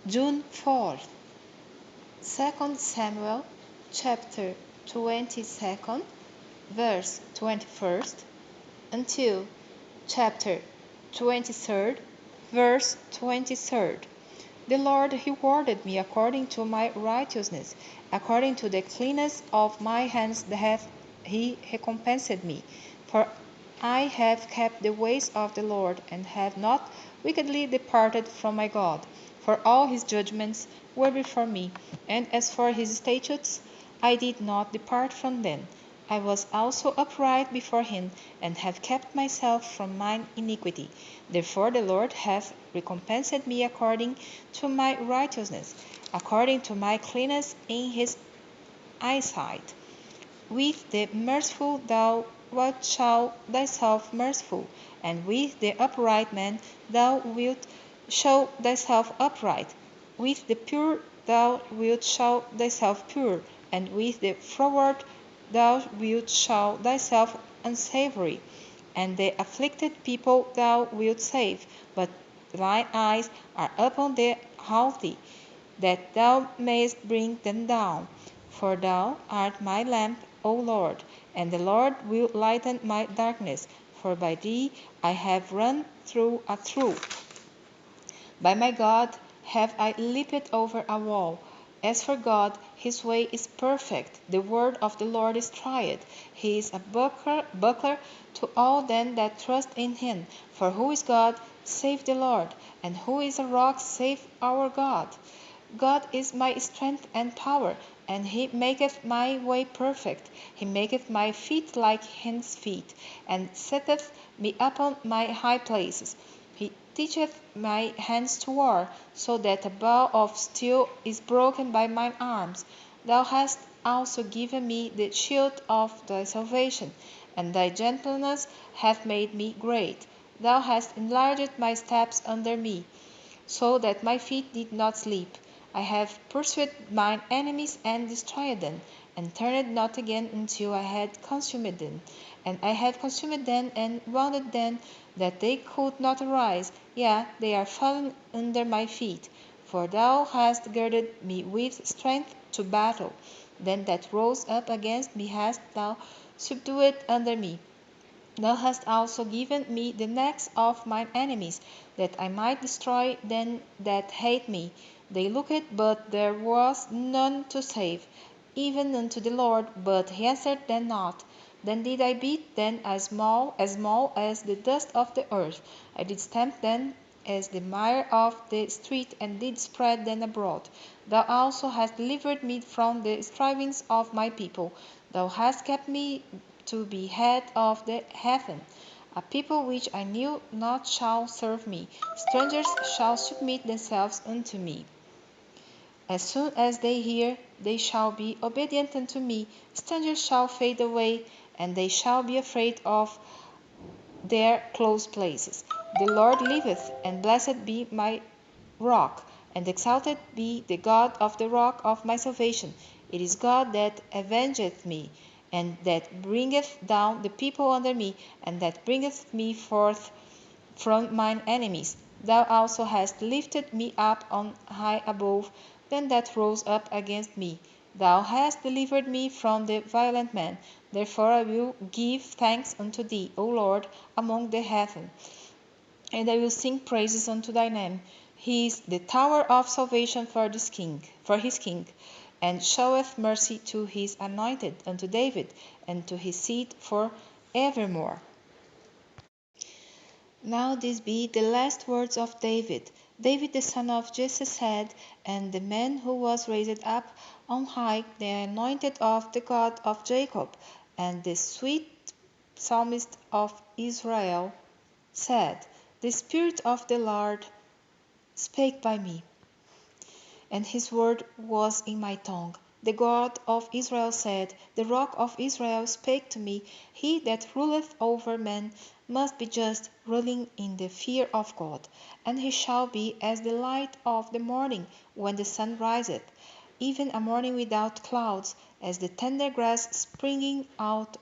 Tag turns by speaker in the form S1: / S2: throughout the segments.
S1: June 4th, 2 Samuel chapter 22nd, verse 21st, until chapter 23rd, verse 23rd. The Lord rewarded me according to my righteousness, according to the cleanness of my hands hath he recompensed me. For I have kept the ways of the Lord, and have not wickedly departed from my God. For all his judgments were before me, and as for his statutes, I did not depart from them. I was also upright before him, and have kept myself from mine iniquity. Therefore the Lord hath recompensed me according to my righteousness, according to my cleanness in his eyesight. With the merciful thou wilt show thyself merciful, and with the upright man thou wilt show thyself upright. With the pure thou wilt show thyself pure, and with the froward thou wilt show thyself unsavory. And the afflicted people thou wilt save, but thine eyes are upon the haughty, that thou mayest bring them down. For thou art my lamp, O Lord, and the Lord will lighten my darkness. For by thee I have run through a troop. By my God have I leaped over a wall. As for God, his way is perfect. The word of the Lord is tried. He is a buckler to all them that trust in him. For who is God save the Lord? And who is a rock save our God? God is my strength and power, and he maketh my way perfect. He maketh my feet like hinds' feet, and setteth me upon my high places. He teacheth my hands to war, so that a bow of steel is broken by mine arms. Thou hast also given me the shield of thy salvation, and thy gentleness hath made me great. Thou hast enlarged my steps under me, so that my feet did not slip. I have pursued mine enemies and destroyed them, and turned not again until I had consumed them. And I have consumed them and wounded them, that they could not arise. Yea, they are fallen under my feet. For thou hast girded me with strength to battle. Them that rose up against me hast thou subdued under me. Thou hast also given me the necks of mine enemies, that I might destroy them that hate me. They looked, but there was none to save, even unto the Lord, but he answered them not. Then did I beat them as the dust of the earth. I did stamp them as the mire of the street, and did spread them abroad. Thou also hast delivered me from the strivings of my people. Thou hast kept me to be head of the heathen. A people which I knew not shall serve me. Strangers shall submit themselves unto me. As soon as they hear, they shall be obedient unto me. Strangers shall fade away, and they shall be afraid of their close places. The Lord liveth, and blessed be my rock, and exalted be the God of the rock of my salvation. It is God that avengeth me, and that bringeth down the people under me, and that bringeth me forth from mine enemies. Thou also hast lifted me up on high above them that rose up against me. Thou hast delivered me from the violent man. Therefore I will give thanks unto thee, O Lord, among the heathen, and I will sing praises unto thy name. He is the tower of salvation for his king, and showeth mercy to his anointed, unto David, and to his seed for evermore. Now these be the last words of David. David the son of Jesse said, and the man who was raised up on high, the anointed of the God of Jacob, and the sweet psalmist of Israel, said, The Spirit of the Lord spake by me, and his word was in my tongue. The God of Israel said, The rock of Israel spake to me, He that ruleth over men must be just, ruling in the fear of God. And he shall be as the light of the morning when the sun riseth, even a morning without clouds, as the tender grass springing out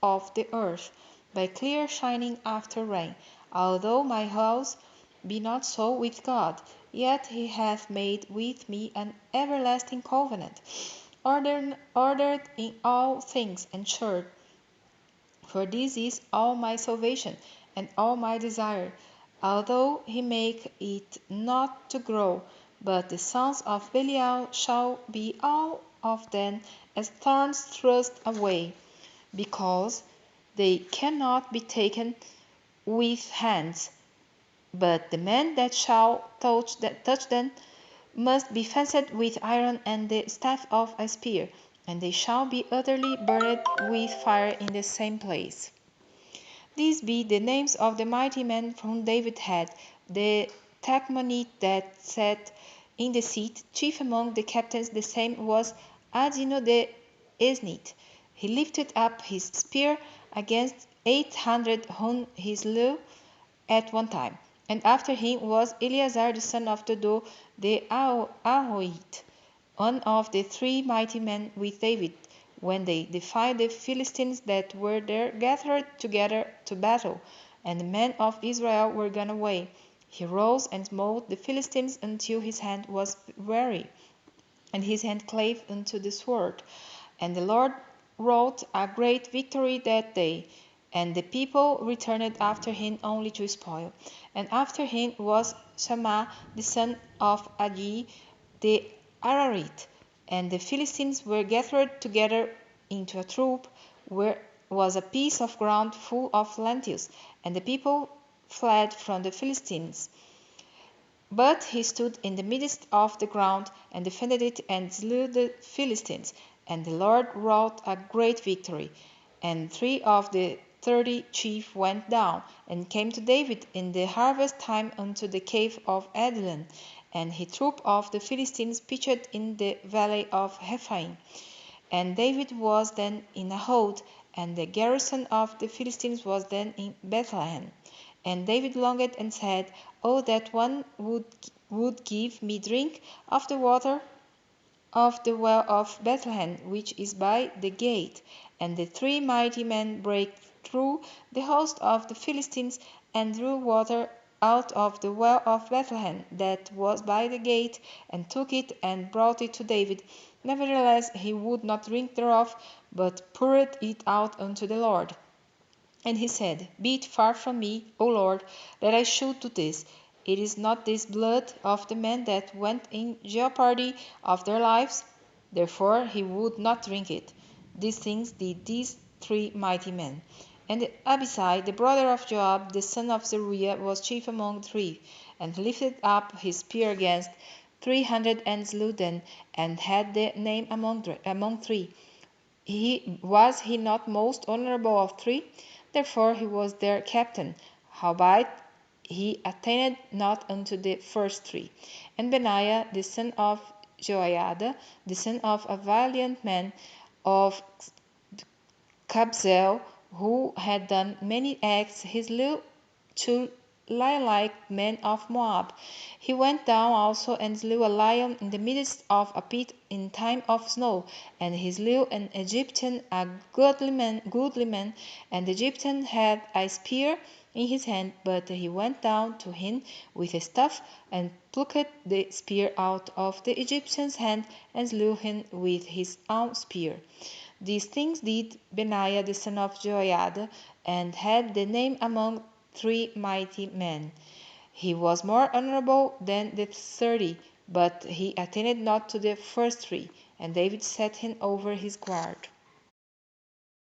S1: of the earth, by clear shining after rain. Although my house be not so with God, yet he hath made with me an everlasting covenant, ordered in all things and sure. For this is all my salvation and all my desire, although he make it not to grow. But the sons of Belial shall be all of them as thorns thrust away, because they cannot be taken with hands. But the man that shall touch them must be fastened with iron and the staff of a spear, and they shall be utterly burned with fire in the same place. These be the names of the mighty men whom David had: the Tachmonite that sat in the seat, chief among the captains. The same was Adino the Eznite. He lifted up his spear against 800 whom he slew at one time. And after him was Eleazar the son of Dodo the Ahohite, one of the three mighty men with David, when they defied the Philistines that were there gathered together to battle, and the men of Israel were gone away. He rose and smote the Philistines until his hand was weary, and his hand clave unto the sword. And the Lord wrought a great victory that day, and the people returned after him only to spoil. And after him was Shammah the son of Agi the Ararite. And the Philistines were gathered together into a troop, where was a piece of ground full of lentils, and the people fled from the Philistines. But he stood in the midst of the ground, and defended it, and slew the Philistines. And the Lord wrought a great victory. And 3 of the 30 chief went down, and came to David in the harvest time unto the cave of Adullam. And he troop of the Philistines pitched in the valley of Rephaim. And David was then in a hold, and the garrison of the Philistines was then in Bethlehem. And David longed and said, Oh, that one would give me drink of the water of the well of Bethlehem, which is by the gate. And the three mighty men brake through the host of the Philistines, and drew water out of the well of Bethlehem that was by the gate, and took it, and brought it to David. Nevertheless he would not drink thereof, but poured it out unto the Lord. And he said, Be it far from me, O Lord, that I should do this. It is not this blood of the men that went in jeopardy of their lives? Therefore he would not drink it. These things did these three mighty men. And Abishai, the brother of Joab, the son of Zeruiah, was chief among three, and lifted up his spear against 300 and slew them, and had the name among three. Was he not most honorable of three? Therefore he was their captain. Howbeit he attained not unto the first three. And Benaiah the son of Joiada, the son of a valiant man of Kabzeel, who had done many acts, he slew 2 lion-like men of Moab. He went down also and slew a lion in the midst of a pit in time of snow, and he slew an Egyptian, a goodly man, and the Egyptian had a spear in his hand, but he went down to him with a staff, and plucked the spear out of the Egyptian's hand, and slew him with his own spear. These things did Benaiah the son of Joiada, and had the name among three mighty men. He was more honorable than the 30, but he attained not to the first three. And David set him over his guard.